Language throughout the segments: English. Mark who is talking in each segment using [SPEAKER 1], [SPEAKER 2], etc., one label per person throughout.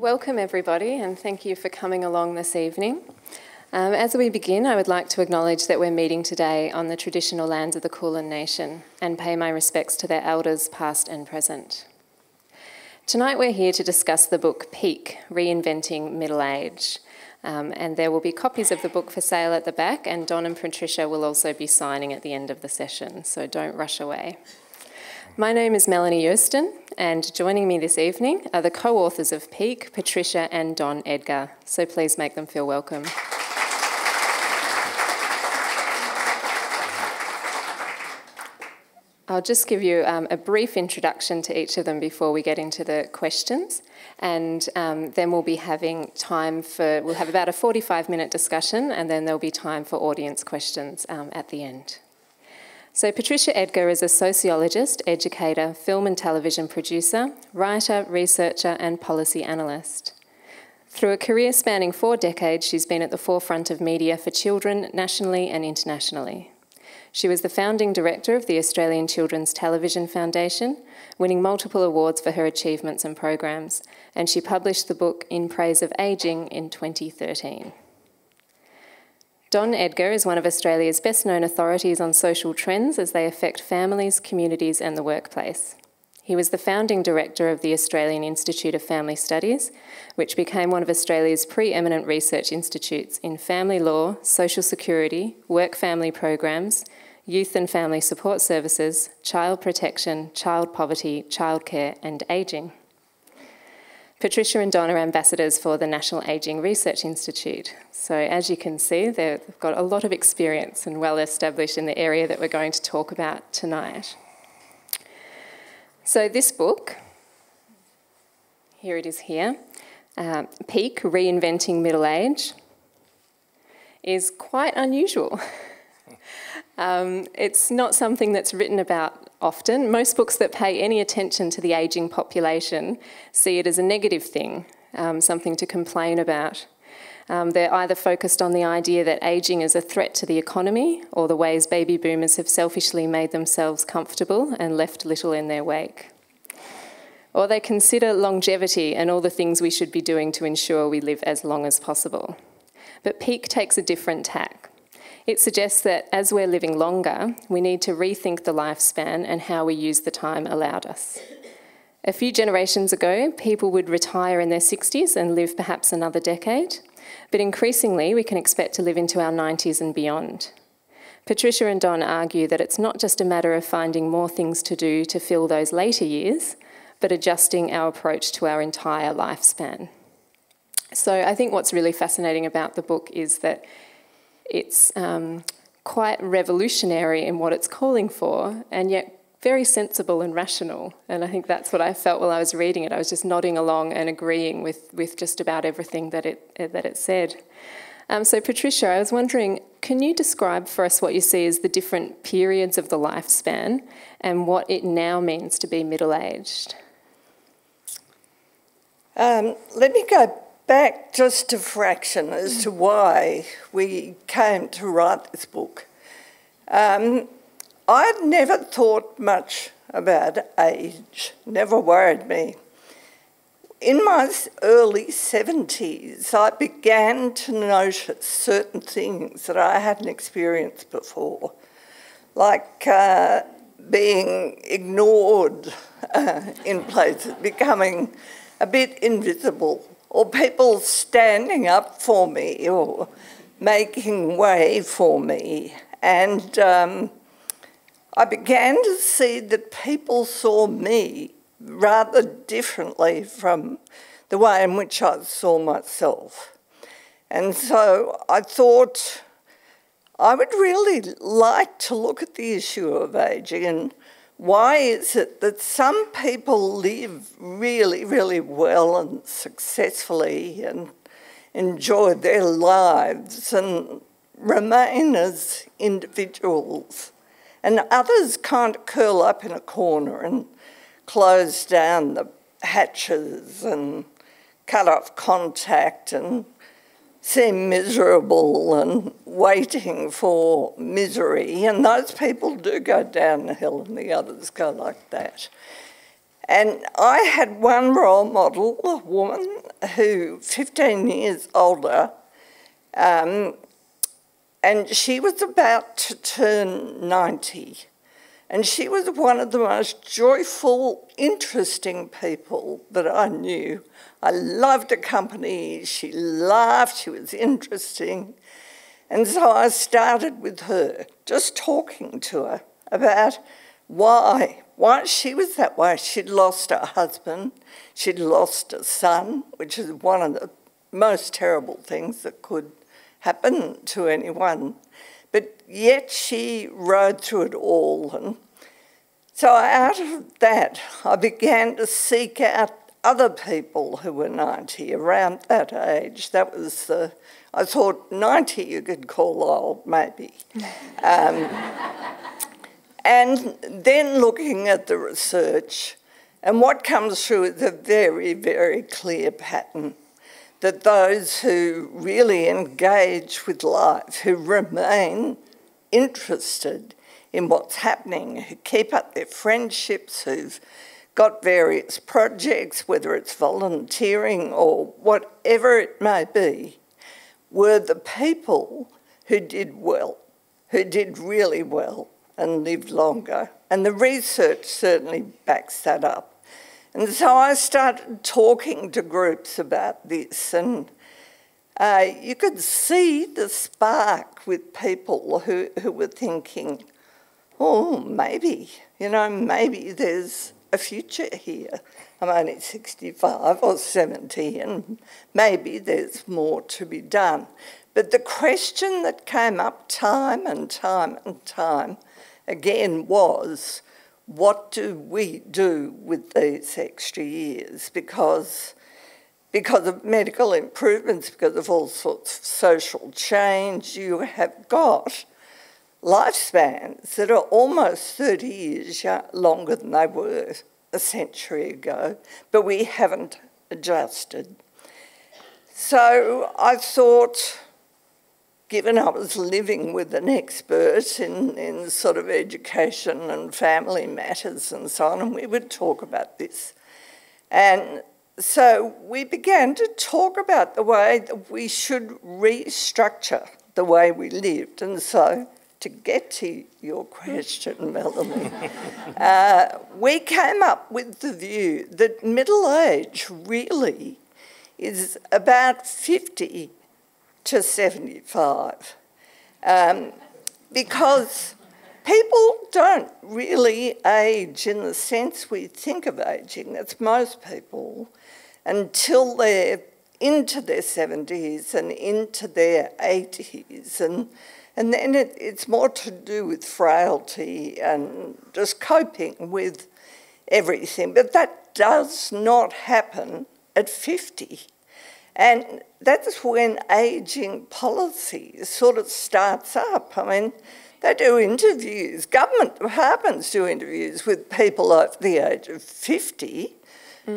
[SPEAKER 1] Welcome everybody, and thank you for coming along this evening. As we begin, I would like to acknowledge that we're meeting today on the traditional lands of the Kulin Nation and pay my respects to their elders past and present. Tonight we're here to discuss the book Peak, Reinventing Middle Age. And there will be copies of the book for sale at the back, and Don and Patricia will also be signing at the end of the session, so don't rush away. My name is Melanie Joosten, and joining me this evening are the co-authors of Peak, Patricia and Don Edgar, so please make them feel welcome. I'll just give you a brief introduction to each of them before we get into the questions, and then we'll be having time for, we'll have about a 45-minute discussion, and then there'll be time for audience questions at the end. So Patricia Edgar is a sociologist, educator, film and television producer, writer, researcher and policy analyst. Through a career spanning 4 decades, she's been at the forefront of media for children nationally and internationally. She was the founding director of the Australian Children's Television Foundation, winning multiple awards for her achievements and programs, and she published the book In Praise of Ageing in 2013. Don Edgar is one of Australia's best-known authorities on social trends as they affect families, communities and the workplace. He was the founding director of the Australian Institute of Family Studies, which became one of Australia's pre-eminent research institutes in family law, social security, work-family programs, youth and family support services, child protection, child poverty, childcare and ageing. Patricia and Don are ambassadors for the National Ageing Research Institute. So as you can see, they've got a lot of experience and well established in the area that we're going to talk about tonight. So this book, here it is here, Peak, Reinventing Middle Age, is quite unusual. It's not something that's written about often. Most books that pay any attention to the ageing population see it as a negative thing, something to complain about. They're either focused on the idea that ageing is a threat to the economy or the ways baby boomers have selfishly made themselves comfortable and left little in their wake. Or they consider longevity and all the things we should be doing to ensure we live as long as possible. But Peak takes a different tack. It suggests that as we're living longer, we need to rethink the lifespan and how we use the time allowed us. A few generations ago, people would retire in their 60s and live perhaps another decade, but increasingly we can expect to live into our 90s and beyond. Patricia and Don argue that it's not just a matter of finding more things to do to fill those later years, but adjusting our approach to our entire lifespan. So I think what's really fascinating about the book is that it's quite revolutionary in what it's calling for, and yet very sensible and rational. And I think that's what I felt while I was reading it. I was just nodding along and agreeing with just about everything that it said. So Patricia, I was wondering, can you describe for us what you see as the different periods of the lifespan and what it now means to be middle-aged?
[SPEAKER 2] Let me go back just a fraction as to why we came to write this book. I'd never thought much about age, never worried me. In my early 70s, I began to notice certain things that I hadn't experienced before, like being ignored in places, becoming a bit invisible, or people standing up for me or making way for me. And I began to see that people saw me rather differently from the way in which I saw myself. And so I thought I would really like to look at the issue of ageing and why is it that some people live really, really well and successfully and enjoy their lives and remain as individuals, and others can't curl up in a corner and close down the hatches and cut off contact and seem miserable and waiting for misery, and those people do go down the hill and the others go like that. And I had one role model, a woman who, 15 years older, and she was about to turn 90. And she was one of the most joyful, interesting people that I knew. I loved her company, she laughed, she was interesting. And so I started with her, just talking to her about why she was that way. She'd lost her husband, she'd lost a son, which is one of the most terrible things that could happen to anyone. But yet she rode through it all. And so out of that, I began to seek out other people who were 90, around that age. That was I thought 90 you could call old, maybe. And then looking at the research, and what comes through is a very, very clear pattern, that those who really engage with life, who remain interested in what's happening, who keep up their friendships, who've got various projects, whether it's volunteering or whatever it may be, were the people who did well, who did really well and lived longer. And the research certainly backs that up. And so I started talking to groups about this, and you could see the spark with people who were thinking, oh, maybe there's a future here. I'm only 65 or 70, and maybe there's more to be done. But the question that came up time and time and time again was, what do we do with these extra years? Because of medical improvements, because of all sorts of social change, you have got lifespans that are almost 30 years longer than they were a century ago, but we haven't adjusted. So I thought, given I was living with an expert in sort of education and family matters and so on, and we would talk about this. And so we began to talk about the way that we should restructure the way we lived. And so, to get to your question, Melanie, we came up with the view that middle age really is about 50 to 75, because people don't really age in the sense we think of ageing, that's most people, until they're into their 70s and into their 80s, and then it's more to do with frailty and just coping with everything. But that does not happen at 50. And that's when ageing policy sort of starts up. I mean, they do interviews, government departments do interviews with people over the age of 50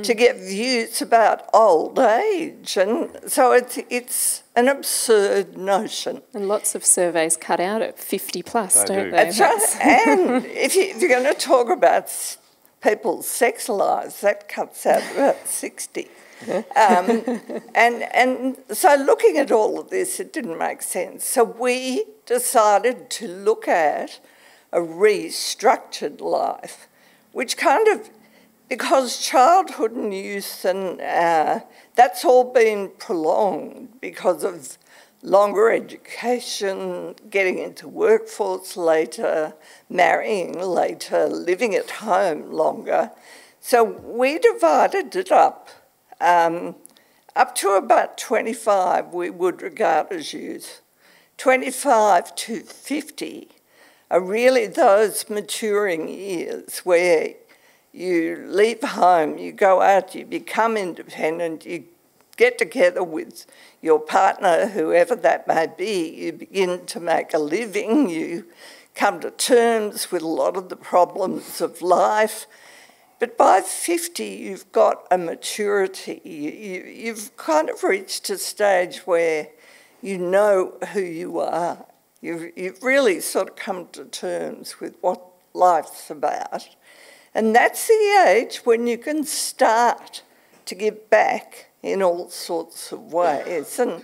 [SPEAKER 2] to get views about old age. And so it's an absurd notion.
[SPEAKER 1] And lots of surveys cut out at 50 plus, don't they?
[SPEAKER 2] That's right. And if you're going to talk about people's sex lives, that cuts out about 60. And so looking at all of this, it didn't make sense. So we decided to look at a restructured life, which kind of, because childhood and youth and that's all been prolonged because of longer education, getting into workforce later, marrying later, living at home longer. So we divided it up. Up to about 25 we would regard as youth. 25 to 50 are really those maturing years where you leave home, you go out, you become independent, you get together with your partner, whoever that may be, you begin to make a living, you come to terms with a lot of the problems of life. But by 50, you've got a maturity. You've kind of reached a stage where you know who you are. You've really sort of come to terms with what life's about. And that's the age when you can start to give back in all sorts of ways. And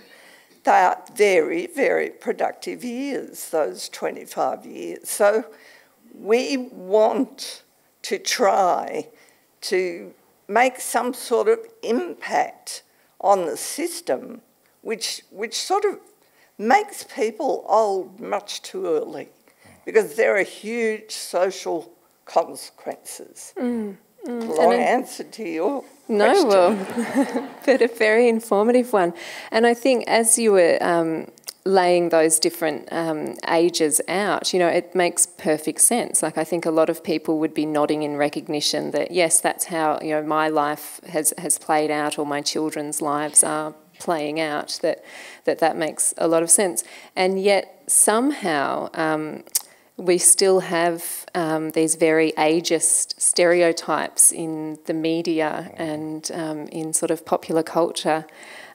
[SPEAKER 2] they are very, very productive years, those 25 years. So we want to try to make some sort of impact on the system, which sort of makes people old much too early, because there are huge social consequences. Long answer to your question.
[SPEAKER 1] No, well, but a very informative one. And I think as you were laying those different ages out, you know, it makes perfect sense. Like, I think a lot of people would be nodding in recognition that, yes, that's how, you know, my life has played out, or my children's lives are playing out, that makes a lot of sense. And yet somehow we still have these very ageist stereotypes in the media and in sort of popular culture.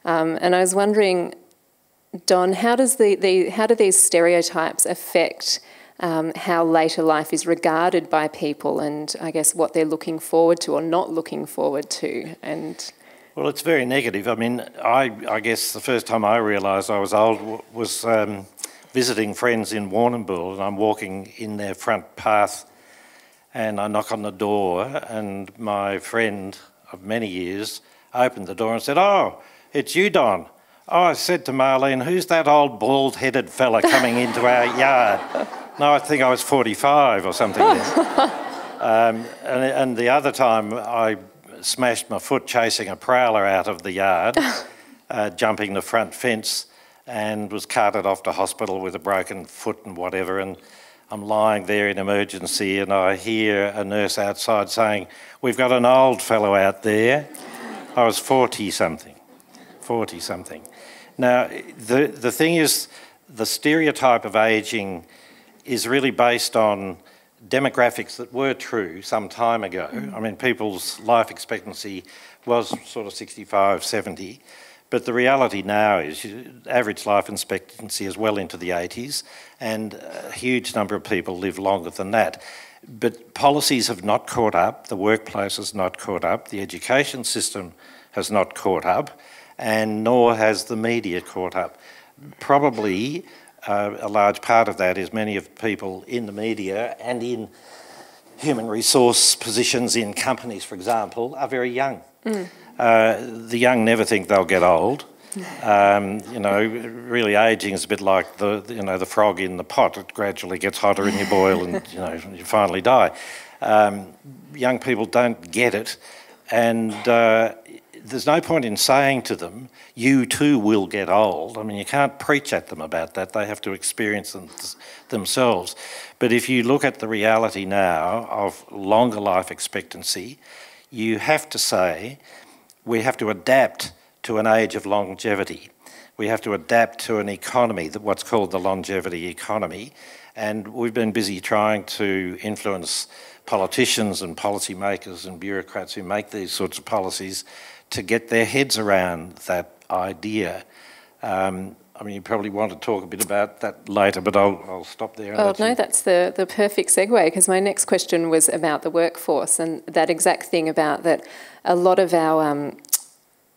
[SPEAKER 1] And I was wondering, Don, how do these stereotypes affect how later life is regarded by people, and I guess what they're looking forward to or not looking forward to? And
[SPEAKER 3] well, it's very negative. I mean, I guess the first time I realised I was old was visiting friends in Warrnambool, and I'm walking in their front path, and I knock on the door, and my friend of many years opened the door and said, "Oh, it's you, Don." Oh, I said to Marlene, "Who's that old bald-headed fella coming into our yard?" No, I think I was 45 or something then. And the other time I smashed my foot chasing a prowler out of the yard, jumping the front fence, and was carted off to hospital with a broken foot and whatever, and I'm lying there in emergency and I hear a nurse outside saying, "We've got an old fellow out there." I was 40-something. Now, the thing is, the stereotype of ageing is really based on demographics that were true some time ago. I mean, people's life expectancy was sort of 65, 70, but the reality now is average life expectancy is well into the 80s, and a huge number of people live longer than that. But policies have not caught up, the workplace has not caught up, the education system has not caught up, and nor has the media caught up. Probably a large part of that is many of the people in the media and in human resource positions in companies, for example, are very young. The young never think they'll get old. You know, really ageing is a bit like the frog in the pot. It gradually gets hotter and you boil and, you know, you finally die. Young people don't get it, and there's no point in saying to them, "You too will get old." I mean, you can't preach at them about that. They have to experience them themselves. But if you look at the reality now of longer life expectancy, you have to say we have to adapt to an age of longevity. We have to adapt to an economy, what's called the longevity economy. And we've been busy trying to influence politicians and policymakers and bureaucrats who make these sorts of policies to get their heads around that idea. I mean, you probably want to talk a bit about that later, but I'll stop there.
[SPEAKER 1] Oh, no, that's the perfect segue, because my next question was about the workforce and that exact thing about that a lot of our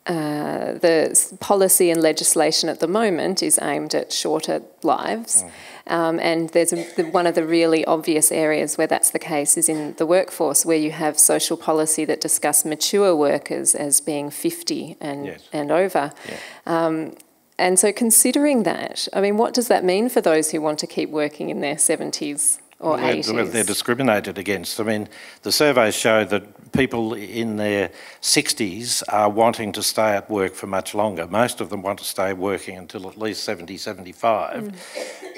[SPEAKER 1] the policy and legislation at the moment is aimed at shorter lives. And there's one of the really obvious areas where that's the case is in the workforce, where you have social policy that discuss mature workers as being 50 and over. Yeah. And so considering that, I mean, what does that mean for those who want to keep working in their 70s or 80s?
[SPEAKER 3] Well, they're discriminated against. I mean, the surveys show that people in their 60s are wanting to stay at work for much longer. Most of them want to stay working until at least 70, 75.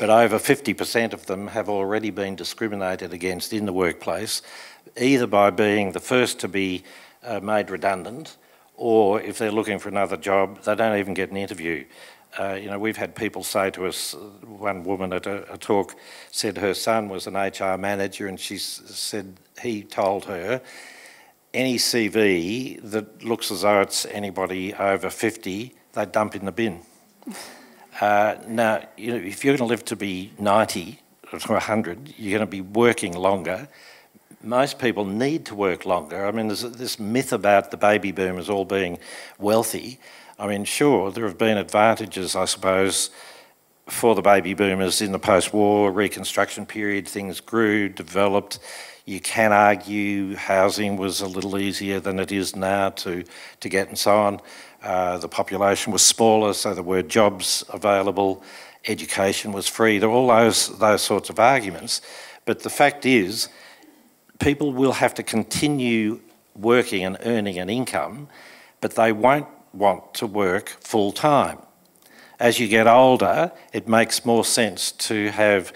[SPEAKER 3] But over 50% of them have already been discriminated against in the workplace, either by being the first to be made redundant, or if they're looking for another job, they don't even get an interview. You know, we've had people say to us, one woman at a talk said her son was an HR manager, and she said he told her, any CV that looks as though it's anybody over 50, they dump in the bin. Now, you know, if you're going to live to be 90 or 100, you're going to be working longer. most people need to work longer. I mean, there's this myth about the baby boomers all being wealthy. I mean, sure, there have been advantages, I suppose, for the baby boomers in the post-war reconstruction period. Things grew, developed. You can argue housing was a little easier than it is now to get and so on. The population was smaller, so there were jobs available. Education was free. There are all those sorts of arguments. But the fact is, people will have to continue working and earning an income, but they won't want to work full time. As you get older, it makes more sense to have,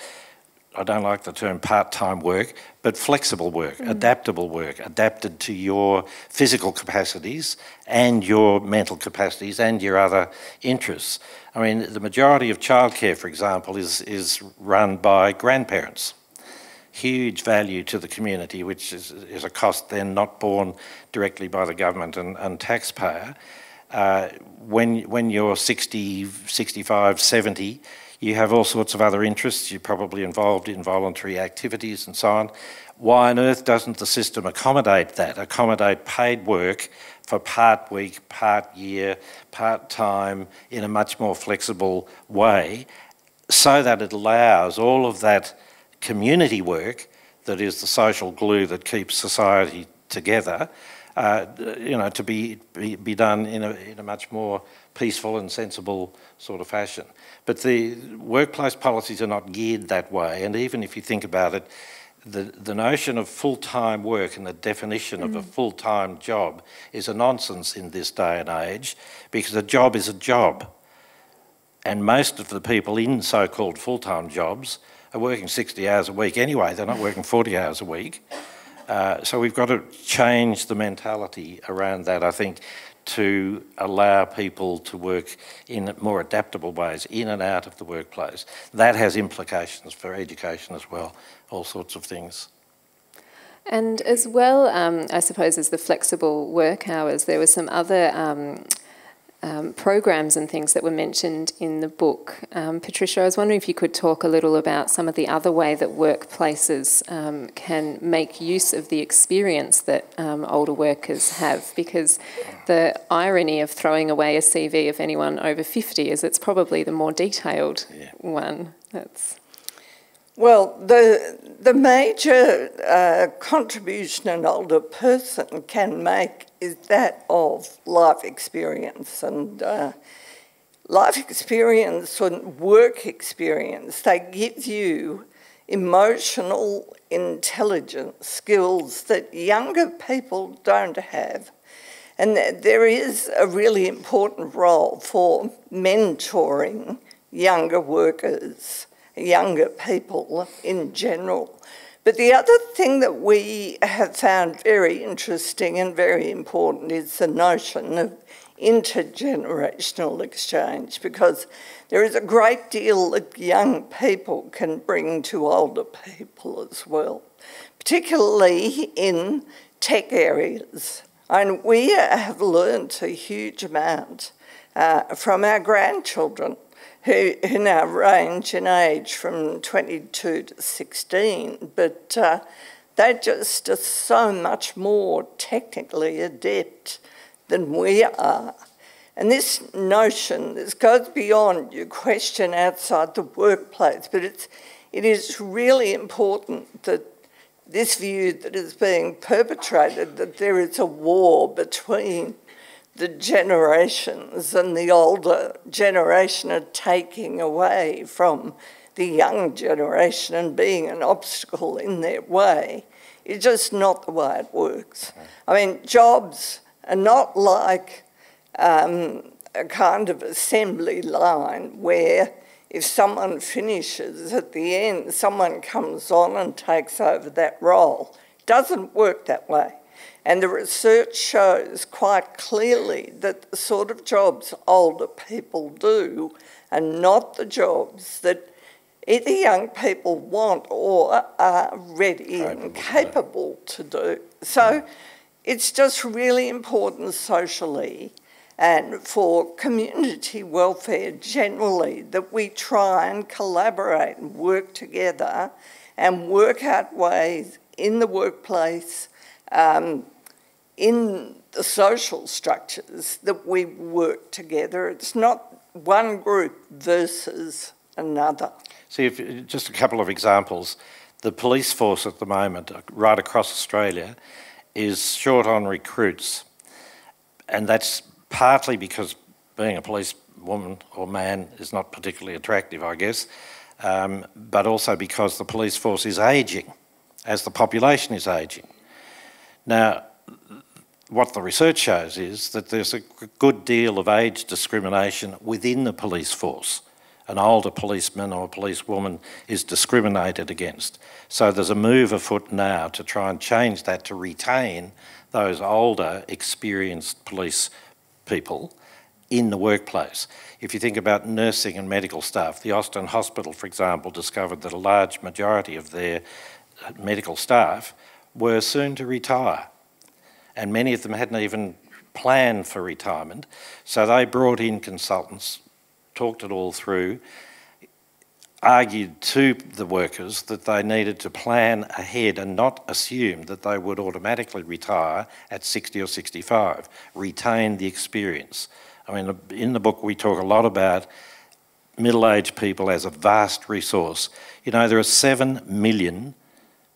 [SPEAKER 3] I don't like the term part-time work, but flexible work, adaptable work, adapted to your physical capacities and your mental capacities and your other interests. I mean, the majority of childcare, for example, is run by grandparents. Huge value to the community, which is a cost then not borne directly by the government and taxpayer. When you're 60, 65, 70, you have all sorts of other interests. You're probably involved in voluntary activities and so on. Why on earth doesn't the system accommodate that, accommodate paid work for part week, part year, part time in a much more flexible way, so that it allows all of that community work that is the social glue that keeps society together, to be done in a much more peaceful and sensible sort of fashion. But the workplace policies are not geared that way, and even if you think about it, the notion of full-time work and the definition of a full-time job is a nonsense in this day and age, because a job is a job. And most of the people in so-called full-time jobs are working 60 hours a week anyway. They're not working 40 hours a week. So we've got to change the mentality around that, I think, to allow people to work in more adaptable ways, in and out of the workplace. That has implications for education as well, all sorts of things.
[SPEAKER 1] And as well, I suppose, as the flexible work hours, there were some other programs and things that were mentioned in the book. Patricia, I was wondering if you could talk a little about some of the other way that workplaces can make use of the experience that older workers have, because the irony of throwing away a CV of anyone over 50 is it's probably the more detailed one.
[SPEAKER 2] Well, the major contribution an older person can make is that of life experience, and life experience and work experience. They give you emotional intelligence skills that younger people don't have. And there is a really important role for mentoring younger workers, younger people in general. But the other thing that we have found very interesting and very important is the notion of intergenerational exchange, because there is a great deal that young people can bring to older people as well, particularly in tech areas. And we have learnt a huge amount from our grandchildren, who now range in age from 22 to 16, but they're just so much more technically adept than we are. And this notion, this goes beyond your question outside the workplace, but it is really important that this view that is being perpetrated, that there is a war between the generations, and the older generation are taking away from the young generation and being an obstacle in their way. It's just not the way it works. I mean, jobs are not like a kind of assembly line where if someone finishes at the end, someone comes on and takes over that role. It doesn't work that way. And the research shows quite clearly that the sort of jobs older people do are not the jobs that either young people want or are ready and capable to do. So it's just really important socially and for community welfare generally that we try and collaborate and work together and work out ways in the workplace, in the social structures that we work together. It's not one group versus another.
[SPEAKER 3] See, just a couple of examples. The police force at the moment, right across Australia, is short on recruits. And that's partly because being a police woman or man is not particularly attractive, I guess, but also because the police force is ageing, as the population is ageing. Now, what the research shows is that there's a good deal of age discrimination within the police force. An older policeman or policewoman is discriminated against. So there's a move afoot now to try and change that to retain those older, experienced police people in the workplace. If you think about nursing and medical staff, the Austin Hospital, for example, discovered that a large majority of their medical staff were soon to retire. And many of them hadn't even planned for retirement. So they brought in consultants, talked it all through, argued to the workers that they needed to plan ahead and not assume that they would automatically retire at 60 or 65, retain the experience. I mean, in the book we talk a lot about middle-aged people as a vast resource. You know, there are 7 million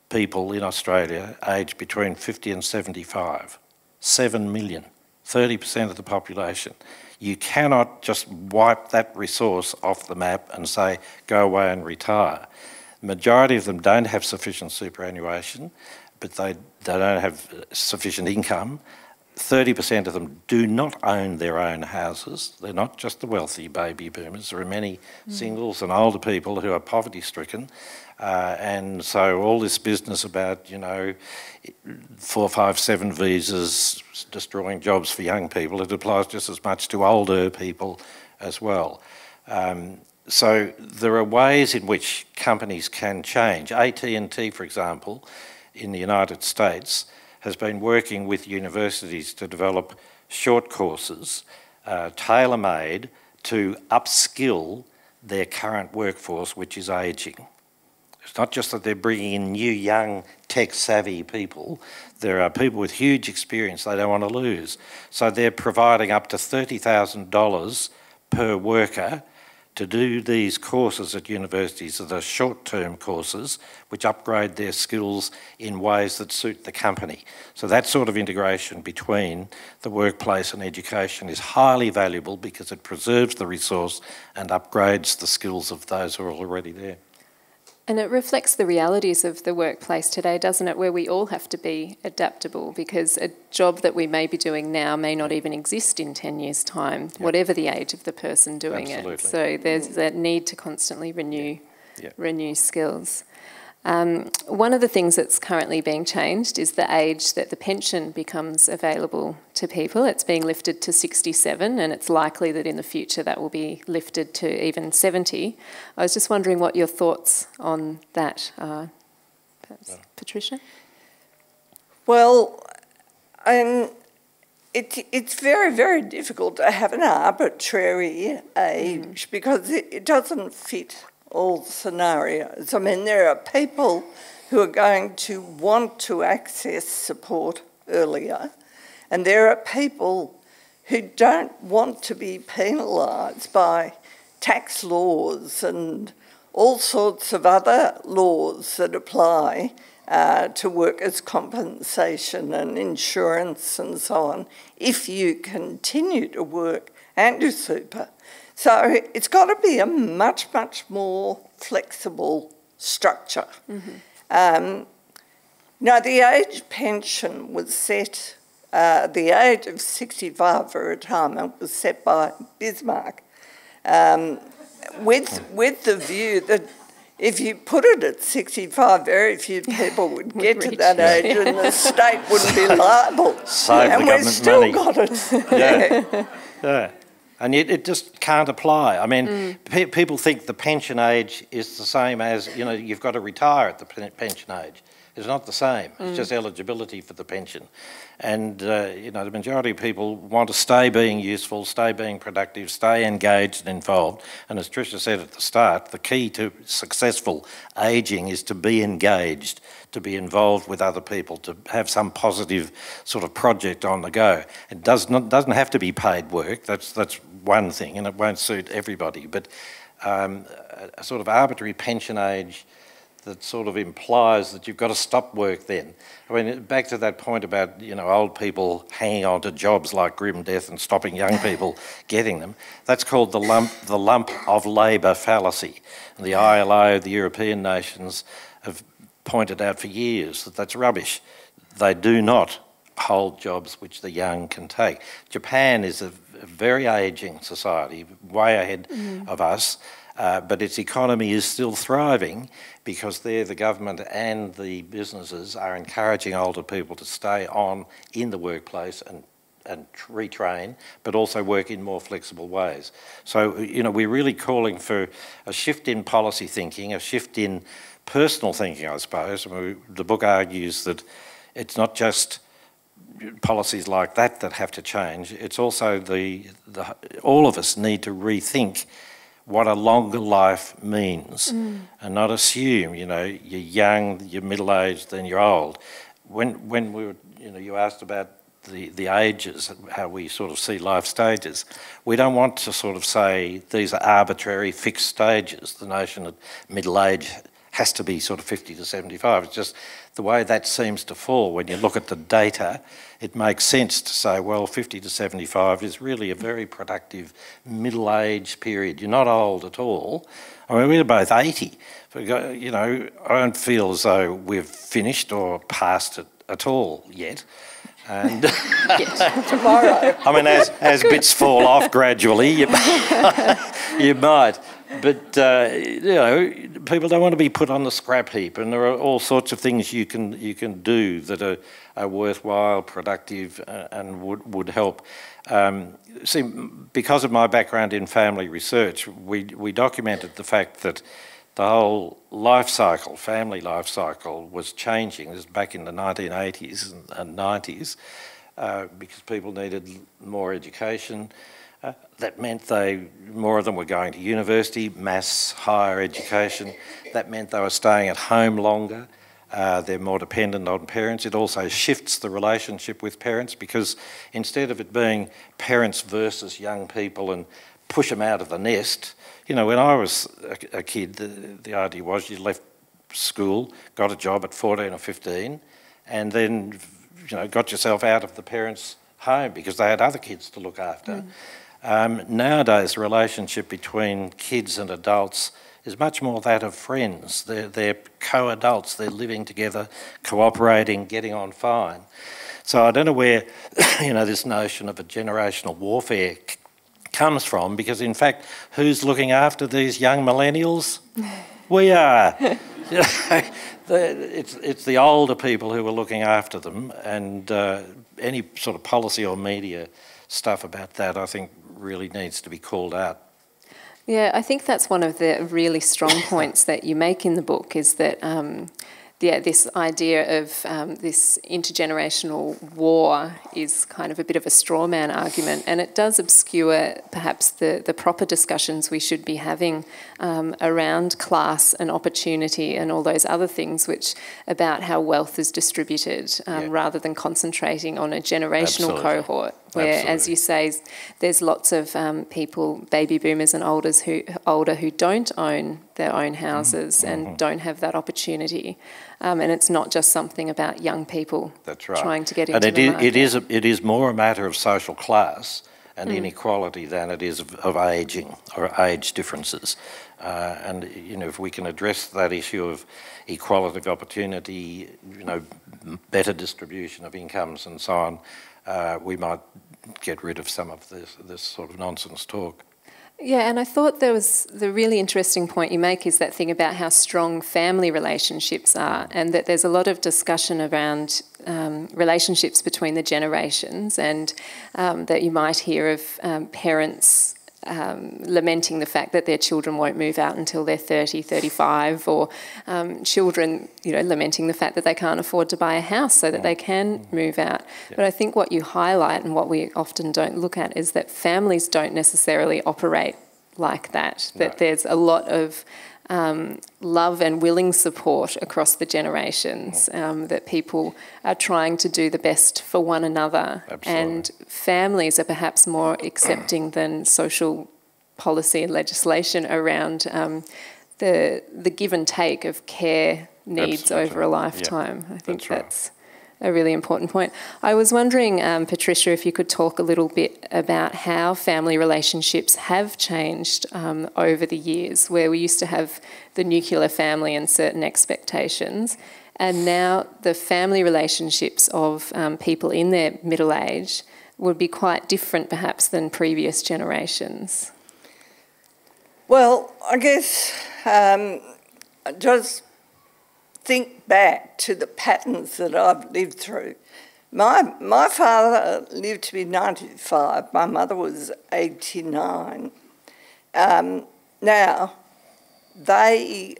[SPEAKER 3] people in Australia aged between 50 and 75. 7 million, 30% of the population. You cannot just wipe that resource off the map and say, go away and retire. The majority of them don't have sufficient superannuation, but they don't have sufficient income. 30% of them do not own their own houses. They're not just the wealthy baby boomers. There are many singles and older people who are poverty-stricken. And so all this business about, you know, 457 visas destroying jobs for young people, it applies just as much to older people as well. So there are ways in which companies can change. AT&T, for example, in the United States, has been working with universities to develop short courses tailor-made to upskill their current workforce, which is ageing. It's not just that they're bringing in new, young, tech-savvy people. There are people with huge experience they don't want to lose. So they're providing up to $30,000 per worker to do these courses at universities, that are short-term courses which upgrade their skills in ways that suit the company. So that sort of integration between the workplace and education is highly valuable because it preserves the resource and upgrades the skills of those who are already there.
[SPEAKER 1] And it reflects the realities of the workplace today, doesn't it, where we all have to be adaptable, because a job that we may be doing now may not even exist in 10 years' time, whatever the age of the person doing it. So there's that need to constantly renew skills. One of the things that's currently being changed is the age that the pension becomes available to people. It's being lifted to 67, and it's likely that in the future that will be lifted to even 70. I was just wondering what your thoughts on that are, perhaps. Patricia?
[SPEAKER 2] Well, it's very, very difficult to have an arbitrary age because it doesn't fit all scenarios. I mean, there are people who are going to want to access support earlier, and there are people who don't want to be penalised by tax laws and all sorts of other laws that apply to workers' compensation and insurance and so on if you continue to work and do super. So it's got to be a much, much more flexible structure. Now, the age pension was set, the age of 65 for retirement was set by Bismarck with the view that if you put it at 65, very few people would get to that age and the state wouldn't be liable.
[SPEAKER 3] Save
[SPEAKER 2] and
[SPEAKER 3] the
[SPEAKER 2] we've still
[SPEAKER 3] money.
[SPEAKER 2] got it.
[SPEAKER 3] Yeah. And it just can't apply. I mean, people think the pension age is the same as, you know, you've got to retire at the pension age. is not the same. It's just eligibility for the pension. And, you know, the majority of people want to stay being useful, stay being productive, stay engaged and involved. And as Tricia said at the start, the key to successful ageing is to be engaged, to be involved with other people, to have some positive sort of project on the go. It doesn't have to be paid work, that's one thing, and it won't suit everybody. But a sort of arbitrary pension age that sort of implies that you've got to stop work then. I mean, back to that point about, you know, old people hanging on to jobs like grim death and stopping young people getting them, that's called the lump of labour fallacy. And the ILO, the European nations, have pointed out for years that that's rubbish. They do not hold jobs which the young can take. Japan is a very ageing society, way ahead of us, but its economy is still thriving because there the government and the businesses are encouraging older people to stay on in the workplace and retrain, but also work in more flexible ways. So, you know, we're really calling for a shift in policy thinking, a shift in personal thinking, I suppose. I mean, the book argues that it's not just policies like that have to change, it's also all of us need to rethink what a longer life means and not assume, you know, you're young, you're middle-aged, then you're old. When we were, you know, you asked about the ages, how we sort of see life stages, we don't want to sort of say these are arbitrary fixed stages. The notion that middle age has to be sort of 50 to 75. It's just the way that seems to fall. When you look at the data, it makes sense to say, well, 50 to 75 is really a very productive middle age period. You're not old at all. I mean, we're both 80. You know, I don't feel as though we've finished or passed it at all yet. And
[SPEAKER 2] Tomorrow.
[SPEAKER 3] I mean, as bits fall off gradually, you might. But, you know, people don't want to be put on the scrap heap, and there are all sorts of things you can do that are worthwhile, productive, and would help. See, because of my background in family research, we documented the fact that the whole life cycle, family life cycle, was changing. This was back in the 1980s and 90s, because people needed more education. That meant more of them were going to university, mass higher education. That meant they were staying at home longer. They're more dependent on parents. It also shifts the relationship with parents, because instead of it being parents versus young people and push them out of the nest, you know, when I was a kid, the idea was you left school, got a job at 14 or 15, and then, you know, got yourself out of the parents' home because they had other kids to look after. Nowadays, the relationship between kids and adults is much more that of friends. They're co-adults, they're living together, cooperating, getting on fine. So I don't know where, you know, this notion of a generational warfare comes from, because in fact, who's looking after these young millennials? We are. It's the older people who are looking after them, and any sort of policy or media stuff about that, I think, really needs to be called out.
[SPEAKER 1] Yeah, I think that's one of the really strong points that you make in the book, is that this idea of this intergenerational war is kind of a bit of a straw man argument, and it does obscure perhaps the proper discussions we should be having around class and opportunity and all those other things, which about how wealth is distributed, rather than concentrating on a generational cohort. Where, as you say, there's lots of people, baby boomers and older who don't own their own houses and don't have that opportunity. And it's not just something about young people trying to get into the market.
[SPEAKER 3] It is more a matter of social class and inequality than it is of ageing or age differences. And, you know, if we can address that issue of equality of opportunity, you know, better distribution of incomes and so on, we might get rid of some of this sort of nonsense talk.
[SPEAKER 1] Yeah, and I thought there was the really interesting point you make is that thing about how strong family relationships are, and that there's a lot of discussion around relationships between the generations, and that you might hear of parents lamenting the fact that their children won't move out until they're 30, 35, or children, lamenting the fact that they can't afford to buy a house so that they can move out. But I think what you highlight and what we often don't look at is that families don't necessarily operate like that, that there's a lot of love and willing support across the generations, that people are trying to do the best for one another.
[SPEAKER 3] Absolutely.
[SPEAKER 1] And families are perhaps more accepting than social policy and legislation around the give and take of care needs over a lifetime. I think that's a really important point. I was wondering, Patricia, if you could talk a little bit about how family relationships have changed over the years, where we used to have the nuclear family and certain expectations, and now the family relationships of people in their middle age would be quite different perhaps than previous generations.
[SPEAKER 2] Well, I guess just think back to the patterns that I've lived through. My father lived to be 95. My mother was 89. Now, they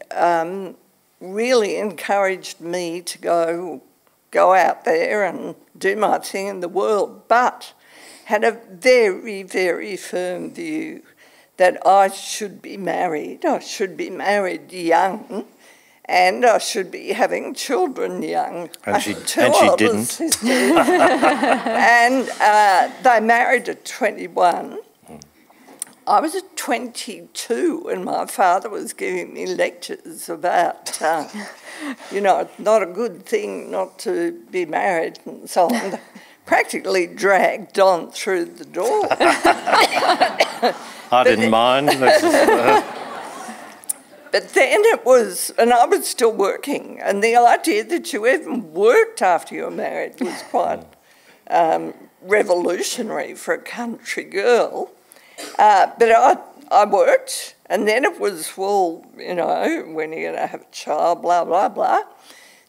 [SPEAKER 2] really encouraged me to go out there and do my thing in the world, but had a very, very firm view that I should be married. I should be married young, and I should be having children young.
[SPEAKER 3] And she didn't.
[SPEAKER 2] And they married at 21. I was at 22 and my father was giving me lectures about, it's not a good thing not to be married and so on. Practically dragged on through the door.
[SPEAKER 3] I didn't mind.
[SPEAKER 2] But then it was, and I was still working, and the idea that you even worked after you were married was quite revolutionary for a country girl. But I worked, and then it was, when are you going to have a child, blah, blah, blah.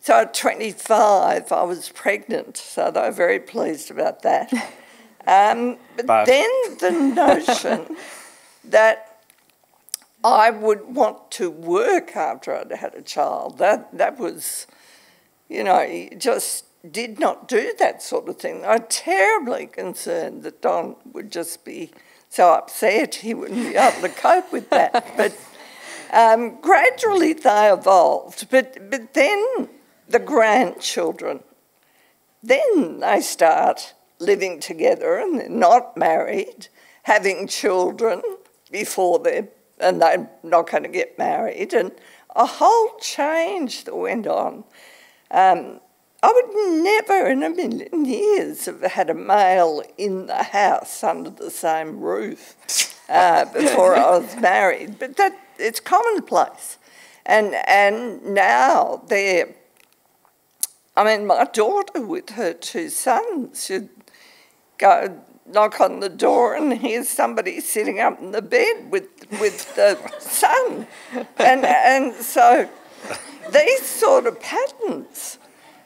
[SPEAKER 2] So at 25, I was pregnant, so they were very pleased about that. But then the notion that I would want to work after I'd had a child, that was, you just did not do that sort of thing. I'm terribly concerned that Don would just be so upset he wouldn't be able to cope with that. But gradually they evolved. But then the grandchildren, then they start living together and they're not married, having children before and they're not going to get married, and a whole change that went on. I would never in a million years have had a male in the house under the same roof before I was married, but it's commonplace. And now my daughter with her two sons should go knock on the door and here's somebody sitting up in the bed with the son. And so these sort of patterns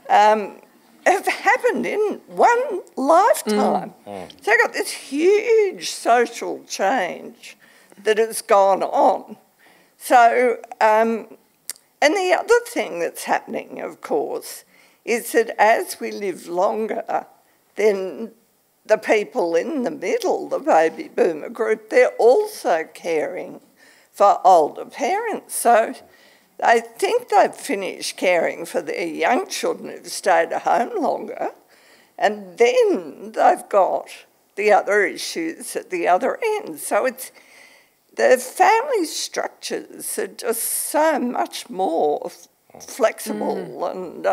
[SPEAKER 2] have happened in one lifetime. So you've got this huge social change that has gone on. So, and the other thing that's happening, of course, is that as we live longer, then the people in the middle, the baby boomer group, they're also caring for older parents. So they think they've finished caring for their young children who've stayed at home longer, and then they've got the other issues at the other end. So the family structures are just so much more flexible and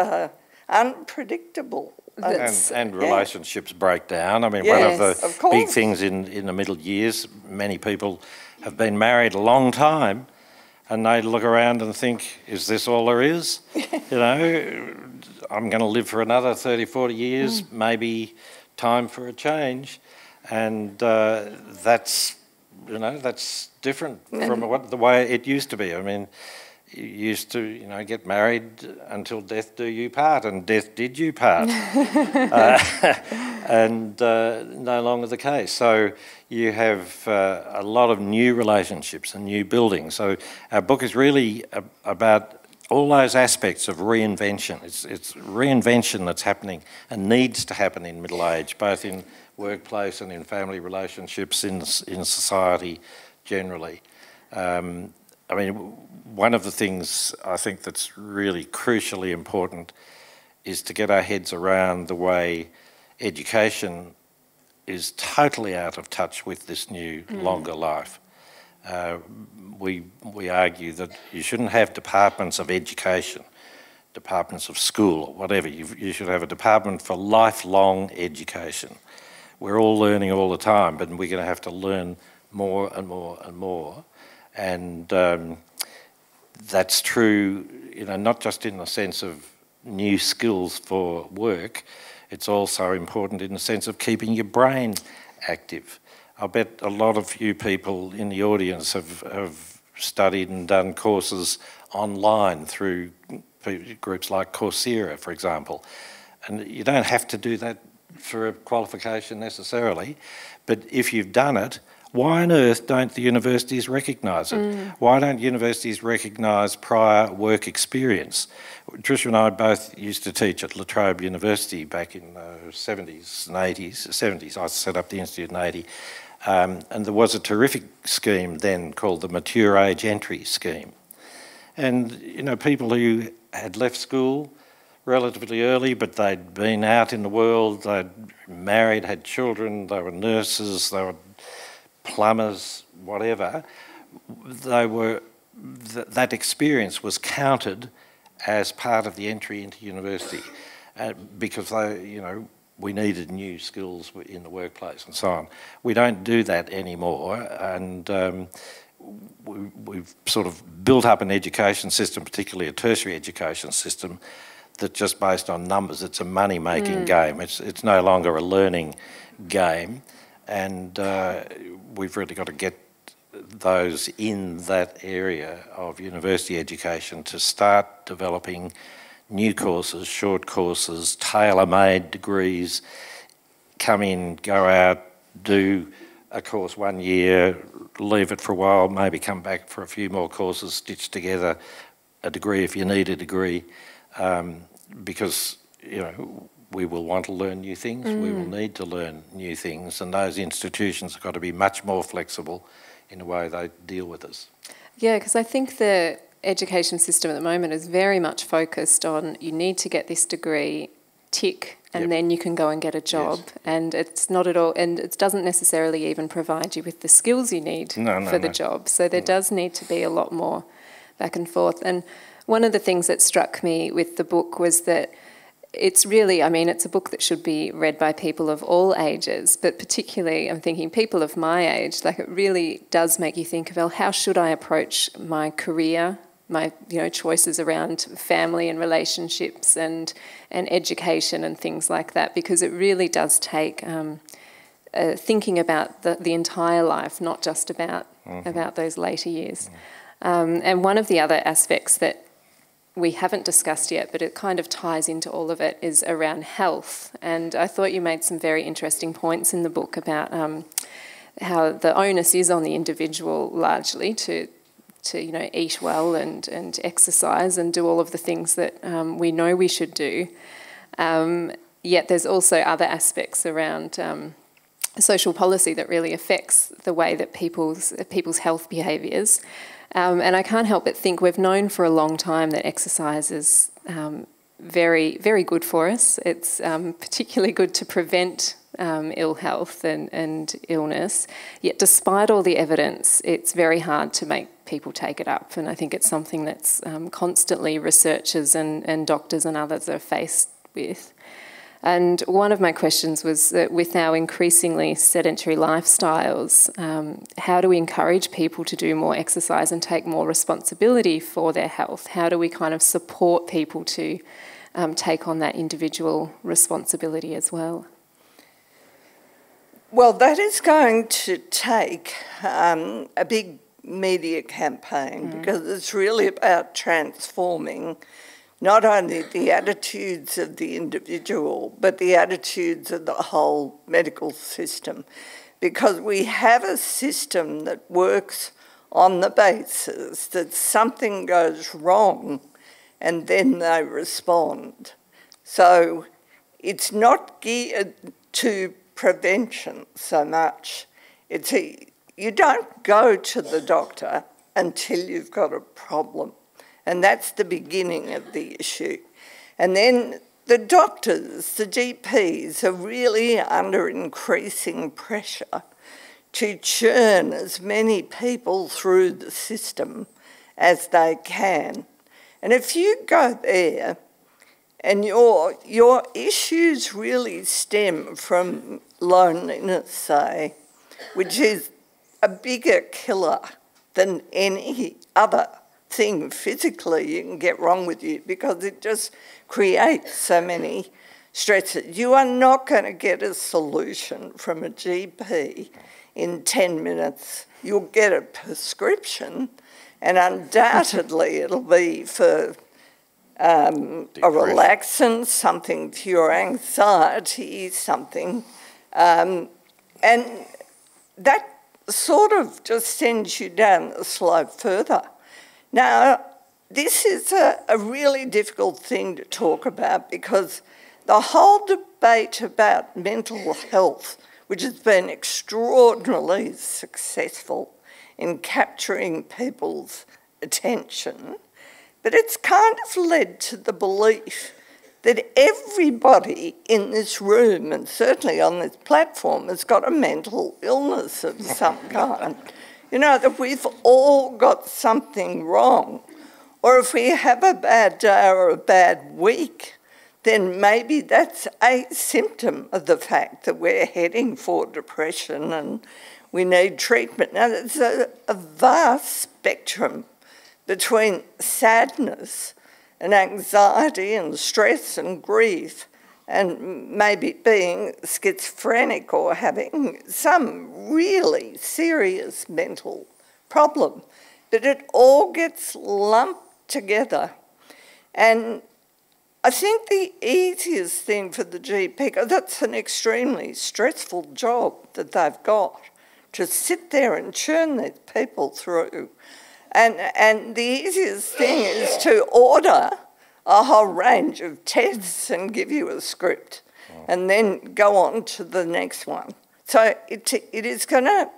[SPEAKER 2] unpredictable.
[SPEAKER 3] And relationships break down. One of the big things in the middle years, many people have been married a long time and they look around and think, is this all there is? I'm going to live for another 30, 40 years, maybe time for a change. And that's different from the way it used to be. You used to, get married until death do you part, and death did you part. and no longer the case. So you have a lot of new relationships and new buildings. So our book is really about all those aspects of reinvention. It's reinvention that's happening and needs to happen in middle age, both in workplace and in family relationships, in society generally. I mean, one of the things I think that's really crucially important is to get our heads around the way education is totally out of touch with this new longer life. We argue that you shouldn't have departments of education, departments of school or whatever. You should have a department for lifelong education. We're all learning all the time, but we're going to have to learn more and more and more. And that's true, you know, not just in the sense of new skills for work, it's also important in the sense of keeping your brain active. I bet a lot of you people in the audience have studied and done courses online through groups like Coursera, for example. And you don't have to do that for a qualification necessarily, but if you've done it, why on earth don't the universities recognise it? Why don't universities recognise prior work experience? Patricia and I both used to teach at La Trobe University back in the 70s and 80s. 70s, I set up the institute in 80. And there was a terrific scheme then called the Mature Age Entry Scheme. And, you know, people who had left school relatively early, but they'd been out in the world, they'd married, had children, they were nurses, they were plumbers, whatever, that experience was counted as part of the entry into university because we needed new skills in the workplace and so on. We don't do that anymore, and we've sort of built up an education system, particularly a tertiary education system, that's just based on numbers. It's a money-making game. It's no longer a learning game, and we've really got to get those in that area of university education to start developing new courses, short courses, tailor-made degrees, come in, go out, do a course 1 year, leave it for a while, maybe come back for a few more courses, stitch together a degree if you need a degree, because, you know, we will want to learn new things, we will need to learn new things, and those institutions have got to be much more flexible in the way they deal with us.
[SPEAKER 1] Yeah, because I think the education system at the moment is very much focused on you need to get this degree, tick, and then you can go and get a job. Yes. And it's not at all, and it doesn't necessarily even provide you with the skills you need for the job. So there does need to be a lot more back and forth. And one of the things that struck me with the book was that it's really, I mean, it's a book that should be read by people of all ages, but particularly I'm thinking people of my age, like it really does make you think of, well, how should I approach my career, my choices around family and relationships and education and things like that, because it really does take thinking about the entire life, not just about those later years. And one of the other aspects that we haven't discussed yet, but it kind of ties into all of it, is around health. And I thought you made some very interesting points in the book about how the onus is on the individual largely to eat well and exercise and do all of the things that we know we should do. Yet there's also other aspects around social policy that really affects the way that people's health behaviours. And I can't help but think we've known for a long time that exercise is very, very good for us. It's particularly good to prevent ill health and illness. Yet despite all the evidence, it's very hard to make people take it up. And I think it's something that's constantly researchers and doctors and others are faced with. And one of my questions was that with our increasingly sedentary lifestyles, how do we encourage people to do more exercise and take more responsibility for their health? How do we kind of support people to take on that individual responsibility as well?
[SPEAKER 2] Well, that is going to take a big media campaign because it's really about transforming not only the attitudes of the individual, but the attitudes of the whole medical system. Because we have a system that works on the basis that something goes wrong and then they respond. So it's not geared to prevention so much. You don't go to the doctor until you've got a problem. And that's the beginning of the issue. And then the doctors, the GPs, are really under increasing pressure to churn as many people through the system as they can. And if you go there and your issues really stem from loneliness, say, which is a bigger killer than any other thing physically you can get wrong with you, because it just creates so many stresses. You are not going to get a solution from a GP in 10 minutes. You'll get a prescription, and undoubtedly it'll be for a relaxant, something to your anxiety, something. And that sort of just sends you down the slope further. Now, this is a really difficult thing to talk about, because the whole debate about mental health, which has been extraordinarily successful in capturing people's attention, but it's kind of led to the belief that everybody in this room, and certainly on this platform, has got a mental illness of some kind. You know, that we've all got something wrong. Or if we have a bad day or a bad week, then maybe that's a symptom of the fact that we're heading for depression and we need treatment. Now, there's a vast spectrum between sadness and anxiety and stress and grief and maybe being schizophrenic or having some really serious mental problem. But it all gets lumped together. And I think the easiest thing for the GP, because that's an extremely stressful job that they've got, to sit there and churn these people through. And the easiest thing is to order a whole range of tests and give you a script and then go on to the next one. So it is going to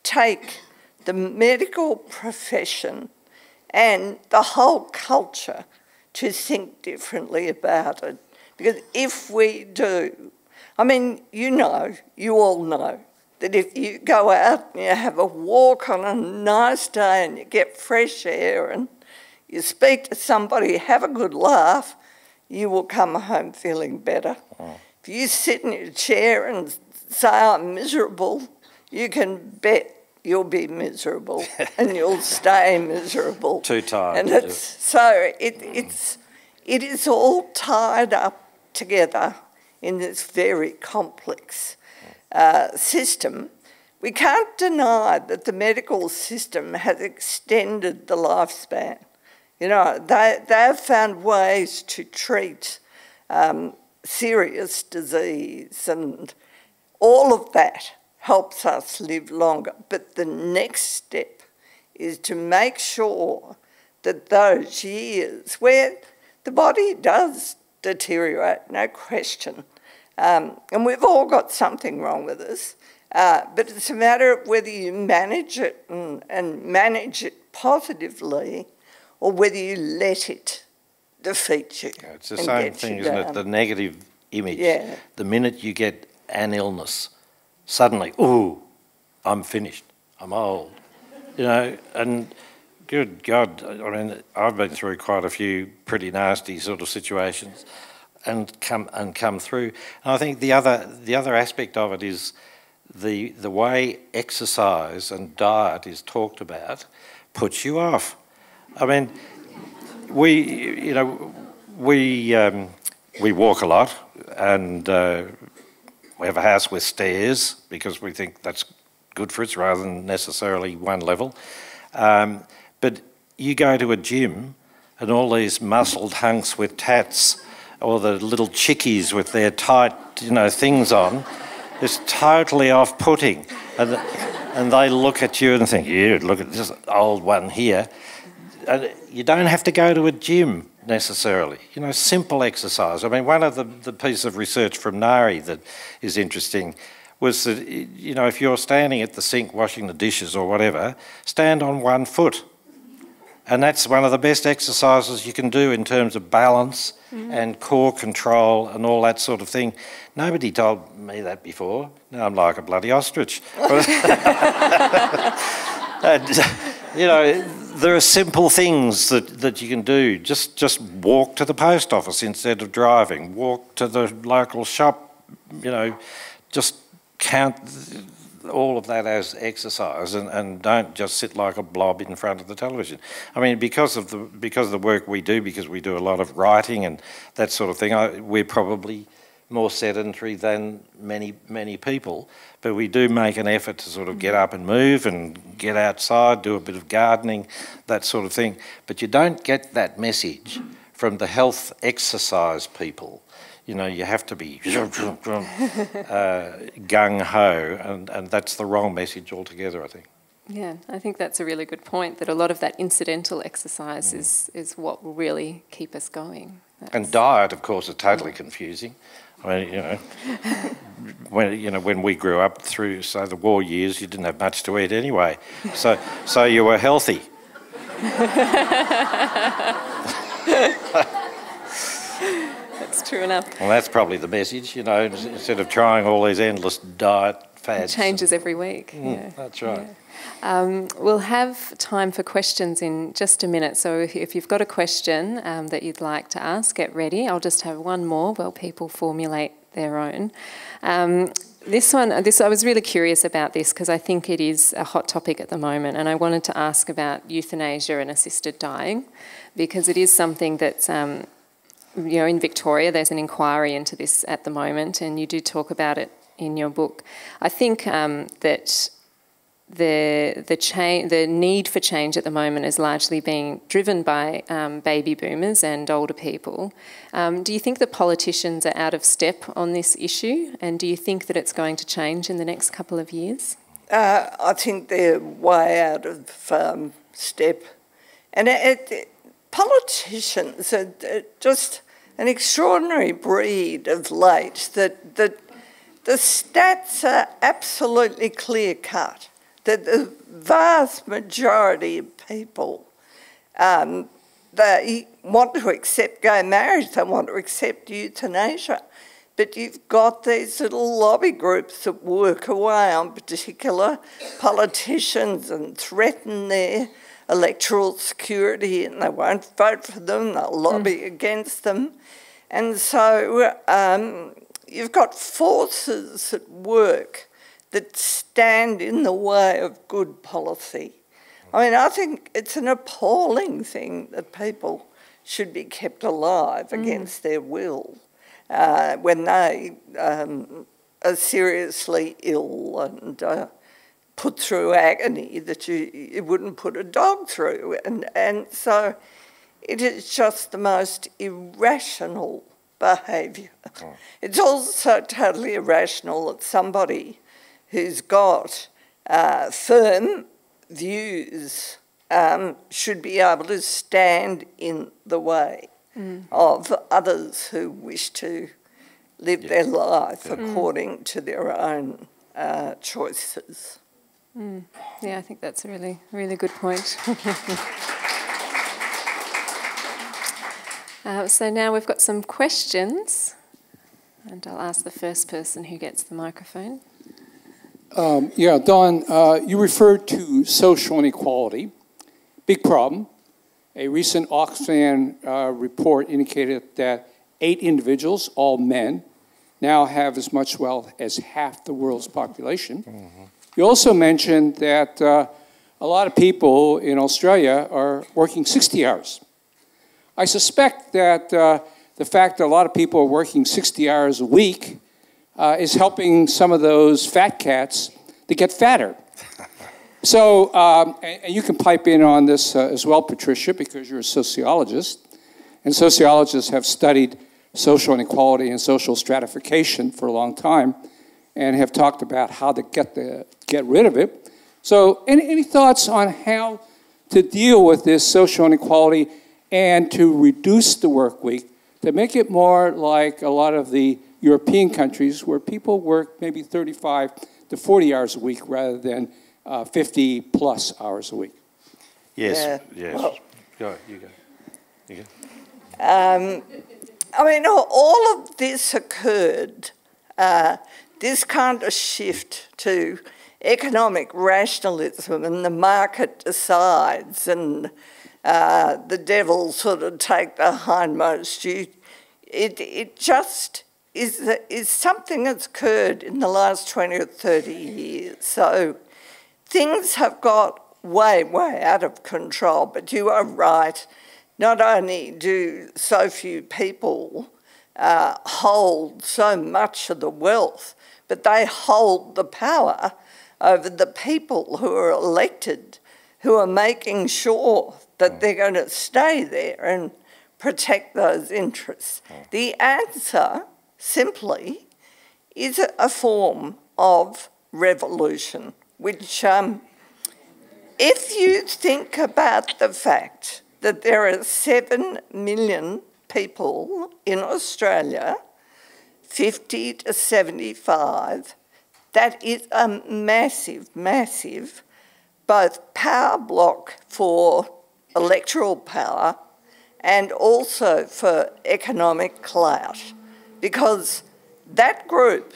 [SPEAKER 2] take the medical profession and the whole culture to think differently about it. Because if we do, I mean, you all know, that if you go out and you have a walk on a nice day and you get fresh air and you speak to somebody, have a good laugh, you will come home feeling better. If you sit in your chair and say, I'm miserable, you can bet you'll be miserable and you'll stay miserable.
[SPEAKER 3] Too tired.
[SPEAKER 2] And it is all tied up together in this very complex system. We can't deny that the medical system has extended the lifespan. You know, they have found ways to treat serious disease, and all of that helps us live longer. But the next step is to make sure that those years where the body does deteriorate, no question, and we've all got something wrong with us, but it's a matter of whether you manage it and manage it positively, or whether you let it defeat you.
[SPEAKER 3] Yeah, it's the same thing, isn't it? The negative image.
[SPEAKER 2] Yeah.
[SPEAKER 3] The minute you get an illness, suddenly, ooh, I'm finished, I'm old. You know, and good God, I mean, I've been through quite a few pretty nasty sort of situations and come through. And I think the other aspect of it is the way exercise and diet is talked about puts you off. I mean, we walk a lot, and we have a house with stairs because we think that's good for us rather than necessarily one level. But you go to a gym and all these muscled hunks with tats, or the little chickies with their tight, things on, is totally off-putting. And they look at you and think, yeah, look at this old one here. And you don't have to go to a gym necessarily. Simple exercise. I mean, one of the pieces of research from NARI that is interesting was that, if you're standing at the sink washing the dishes or whatever, stand on one foot. And that's one of the best exercises you can do in terms of balance and core control and all that sort of thing. Nobody told me that before. Now I'm like a bloody ostrich. And, there are simple things that you can do. Just walk to the post office instead of driving. Walk to the local shop, just count all of that as exercise, and don't just sit like a blob in front of the television. I mean, because of the work we do, because we do a lot of writing and that sort of thing, we're probably more sedentary than many people, but we do make an effort to sort of get up and move and get outside, do a bit of gardening, that sort of thing. But you don't get that message from the health exercise people. You have to be gung-ho, and that's the wrong message altogether, I think.
[SPEAKER 1] Yeah, I think that's a really good point, that a lot of that incidental exercise is what will really keep us going.
[SPEAKER 3] And diet, of course, is totally confusing. I mean, when we grew up through, say, the war years, you didn't have much to eat anyway. So you were healthy.
[SPEAKER 1] That's true enough.
[SPEAKER 3] Well, that's probably the message, instead of trying all these endless diet fads.
[SPEAKER 1] It changes every week. Yeah.
[SPEAKER 3] That's right.
[SPEAKER 1] Yeah. We'll have time for questions in just a minute, so if you've got a question that you'd like to ask, get ready. I'll just have one more while people formulate their own. I was really curious about this because I think it is a hot topic at the moment, and I wanted to ask about euthanasia and assisted dying, because it is something that's, in Victoria there's an inquiry into this at the moment, and you do talk about it in your book. I think that the need for change at the moment is largely being driven by baby boomers and older people. Do you think the politicians are out of step on this issue, and do you think that it's going to change in the next couple of years?
[SPEAKER 2] I think they're way out of step. And politicians are just an extraordinary breed of late, that the stats are absolutely clear-cut. That the vast majority of people, they want to accept gay marriage, they want to accept euthanasia, but you've got these little lobby groups that work away on particular politicians and threaten their electoral security, and they won't vote for them, they'll lobby against them. And so you've got forces at work that stand in the way of good policy. I mean, I think it's an appalling thing that people should be kept alive against their will when they are seriously ill and put through agony that you wouldn't put a dog through. And so it is just the most irrational behaviour. It's also totally irrational that somebody who's got firm views should be able to stand in the way of others who wish to live their life according to their own choices.
[SPEAKER 1] Yeah, I think that's a really, really good point. So now we've got some questions, and I'll ask the first person who gets the microphone.
[SPEAKER 4] Don, you referred to social inequality. Big problem. A recent Oxfam report indicated that 8 individuals, all men, now have as much wealth as half the world's population. You also mentioned that a lot of people in Australia are working 60 hours. I suspect that the fact that a lot of people are working 60 hours a week is helping some of those fat cats to get fatter. So, and you can pipe in on this as well, Patricia, because you're a sociologist. And sociologists have studied social inequality and social stratification for a long time and have talked about how to get rid of it. So any thoughts on how to deal with this social inequality and to reduce the work week, to make it more like a lot of the European countries where people work maybe 35 to 40 hours a week rather than 50 plus hours a week?
[SPEAKER 3] Yes, yes. Well, you go.
[SPEAKER 2] I mean, all of this occurred, this kind of shift to economic rationalism and the market decides and the devil sort of take the hindmost. It just is something that's occurred in the last 20 or 30 years. So things have got way, way out of control, but you are right. Not only do so few people hold so much of the wealth, but they hold the power over the people who are elected, who are making sure that they're going to stay there and protect those interests. The answer, simply, is a form of revolution, which, if you think about the fact that there are 7 million people in Australia, 50 to 75, that is a massive, massive both power block for electoral power and also for economic clout, because that group,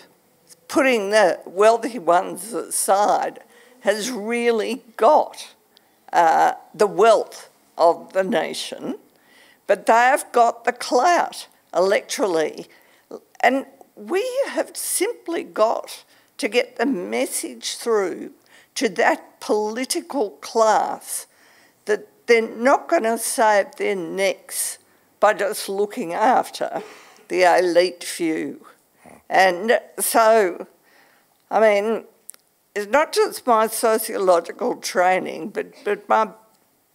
[SPEAKER 2] putting the wealthy ones aside, has really got the wealth of the nation, but they have got the clout electorally. And we have simply got to get the message through to that political class that they're not going to save their necks by just looking after the elite few. And so, I mean, it's not just my sociological training, but my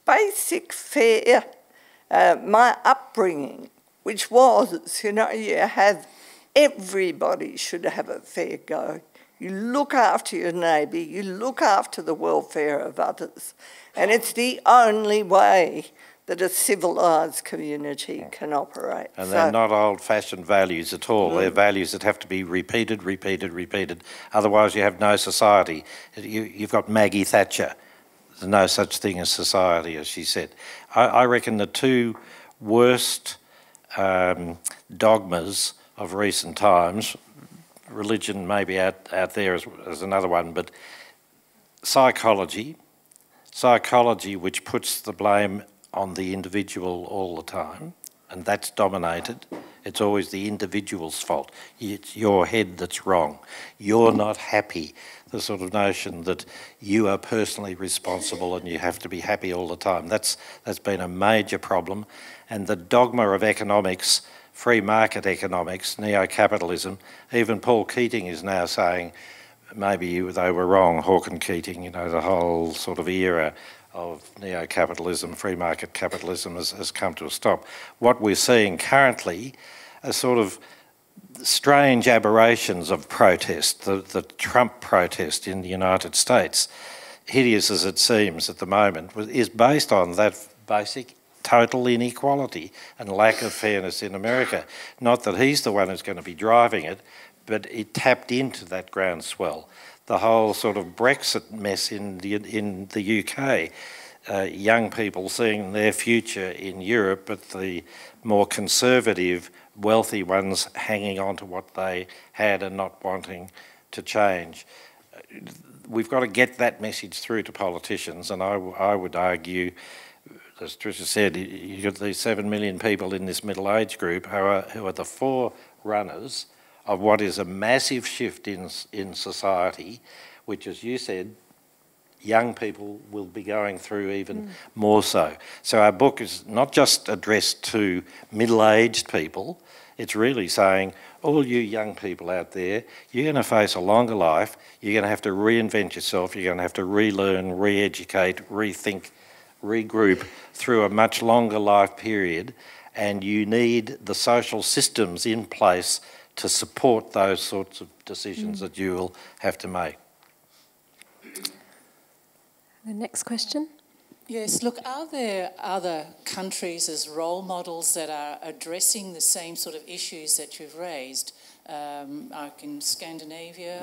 [SPEAKER 2] basic fare, my upbringing, which was, you know, everybody should have a fair go. You look after your neighbour, you look after the welfare of others, and it's the only way that a civilised community can operate.
[SPEAKER 3] And they're not old-fashioned values at all. They're values that have to be repeated, repeated, repeated. Otherwise you have no society. You've got Maggie Thatcher. There's no such thing as society, as she said. I reckon the two worst dogmas of recent times, religion may be out there as another one, but psychology which puts the blame on the individual all the time, and that's dominated. It's always the individual's fault. It's your head that's wrong. You're not happy. The sort of notion that you are personally responsible and you have to be happy all the time. That's been a major problem. And the dogma of economics, free market economics, neo-capitalism, even Paul Keating is now saying maybe they were wrong, Hawke and Keating, you know, the whole sort of era of neo-capitalism, free market capitalism has come to a stop. What we're seeing currently are sort of strange aberrations of protest. The Trump protest in the United States, hideous as it seems at the moment, is based on that basic total inequality and lack of fairness in America. Not that he's the one who's going to be driving it, but it tapped into that groundswell. The whole sort of Brexit mess in the UK, young people seeing their future in Europe, but the more conservative, wealthy ones hanging on to what they had and not wanting to change. We've got to get that message through to politicians, and I would argue, as Patricia said, you've got these 7 million people in this middle age group who are the forerunners of what is a massive shift in society, which, as you said, young people will be going through even more so. So our book is not just addressed to middle-aged people, It's really saying, all you young people out there, you're going to face a longer life, you're going to have to reinvent yourself, you're going to have to relearn, re-educate, rethink, regroup through a much longer life period, and you need the social systems in place to support those sorts of decisions that you will have to make.
[SPEAKER 1] The next question.
[SPEAKER 5] Yes, look, are there other countries as role models that are addressing the same sort of issues that you've raised? Like in Scandinavia,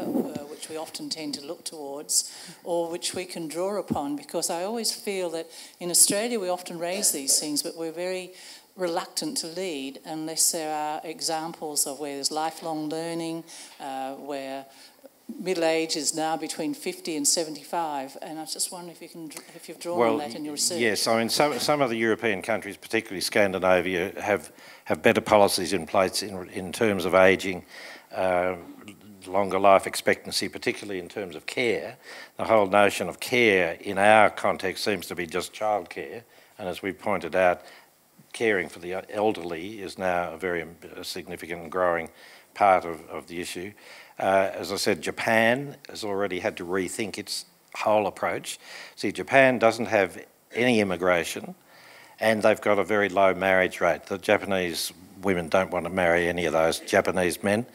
[SPEAKER 5] which we often tend to look towards, or which we can draw upon, because I always feel that in Australia we often raise these things, but we're very reluctant to lead unless there are examples of where there's lifelong learning, where middle age is now between 50 and 75, and I was just wondering if you've drawn on that in your research.
[SPEAKER 3] Yes, I mean some of the European countries, particularly Scandinavia, have better policies in place in terms of ageing, longer life expectancy, particularly in terms of care. The whole notion of care in our context seems to be just childcare, and as we pointed out, caring for the elderly is now a very significant and growing part of the issue. As I said, Japan has already had to rethink its whole approach. See, Japan doesn't have any immigration, and they've got a very low marriage rate. The Japanese women don't want to marry any of those Japanese men,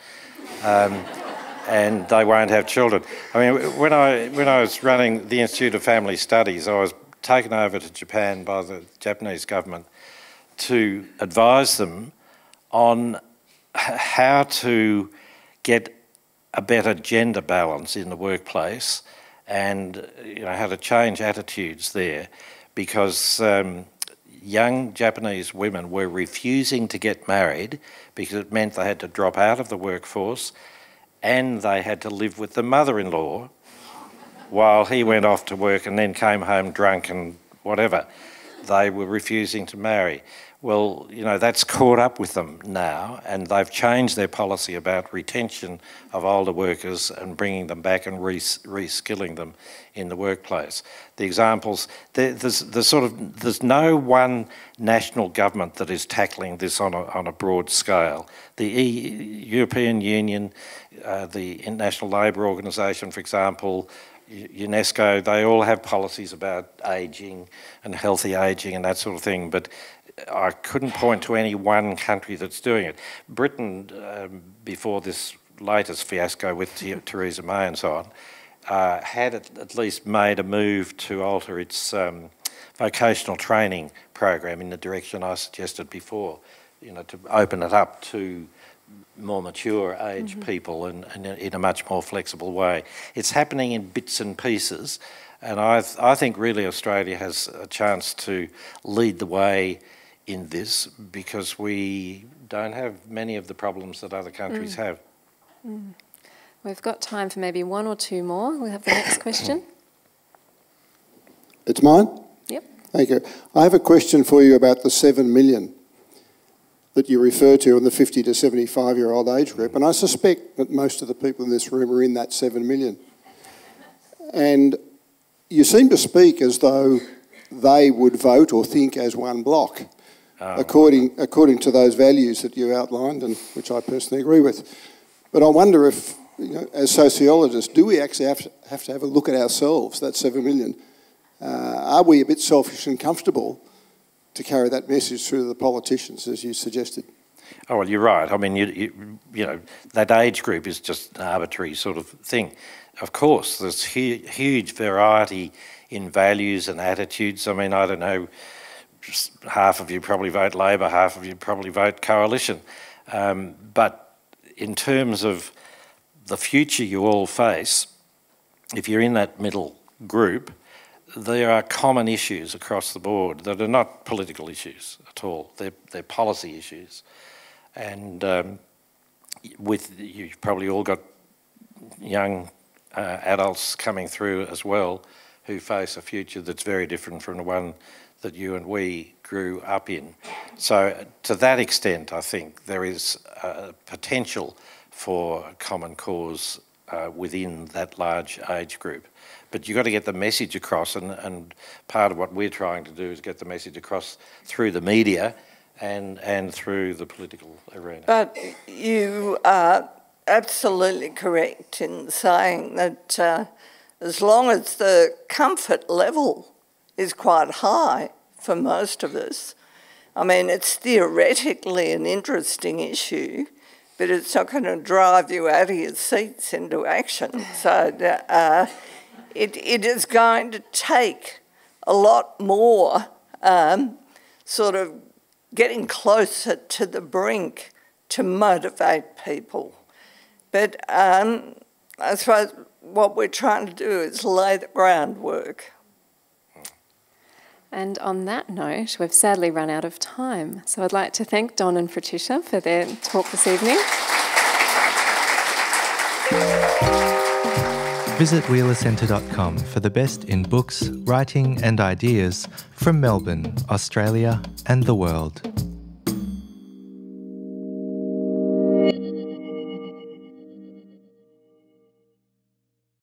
[SPEAKER 3] and they won't have children. I mean, when I was running the Institute of Family Studies, I was taken over to Japan by the Japanese government to advise them on how to get a better gender balance in the workplace, and how to change attitudes there, because young Japanese women were refusing to get married because it meant they had to drop out of the workforce and they had to live with the mother-in-law while he went off to work and then came home drunk and whatever. They were refusing to marry. Well, that's caught up with them now, and they've changed their policy about retention of older workers and bringing them back and reskilling them in the workplace. The examples, there's no one national government that is tackling this on a broad scale. The European Union, the International Labour Organisation, for example, UNESCO, they all have policies about ageing and healthy ageing and that sort of thing, but I couldn't point to any one country that's doing it. Britain, before this latest fiasco with Theresa May and so on, had at least made a move to alter its vocational training program in the direction I suggested before, to open it up to more mature age people and in a much more flexible way. It's happening in bits and pieces, and I think really Australia has a chance to lead the way in this, because we don't have many of the problems that other countries have.
[SPEAKER 1] We've got time for maybe one or two more. We'll have the next question.
[SPEAKER 6] It's mine?
[SPEAKER 1] Yep.
[SPEAKER 6] Thank you. I have a question for you about the 7 million that you refer to in the 50 to 75-year-old age group, and I suspect that most of the people in this room are in that 7 million. And you seem to speak as though they would vote or think as one block, according to those values that you outlined, and which I personally agree with. But I wonder if, as sociologists, do we actually have to have a look at ourselves, that 7 million? Are we a bit selfish and comfortable to carry that message through to the politicians, as you suggested?
[SPEAKER 3] Oh, well, you're right. I mean, you know, that age group is just an arbitrary sort of thing. Of course, there's huge variety in values and attitudes. I mean, I don't know, half of you probably vote Labor, half of you probably vote Coalition. But in terms of the future you all face, if you're in that middle group, there are common issues across the board that are not political issues at all. They're policy issues. And you've probably all got young adults coming through as well who face a future that's very different from the one that you and we grew up in. So to that extent, I think there is potential for a common cause within that large age group. But you've got to get the message across, and part of what we're trying to do is get the message across through the media and through the political arena.
[SPEAKER 2] But you are absolutely correct in saying that as long as the comfort level is quite high for most of us, I mean, it's theoretically an interesting issue, but it's not going to drive you out of your seats into action. So it is going to take a lot more sort of getting closer to the brink to motivate people. But I suppose what we're trying to do is lay the groundwork.
[SPEAKER 1] And on that note, we've sadly run out of time. So I'd like to thank Don and Patricia for their talk this evening.
[SPEAKER 7] Visit wheelercentre.com for the best in books, writing and ideas from Melbourne, Australia and the world.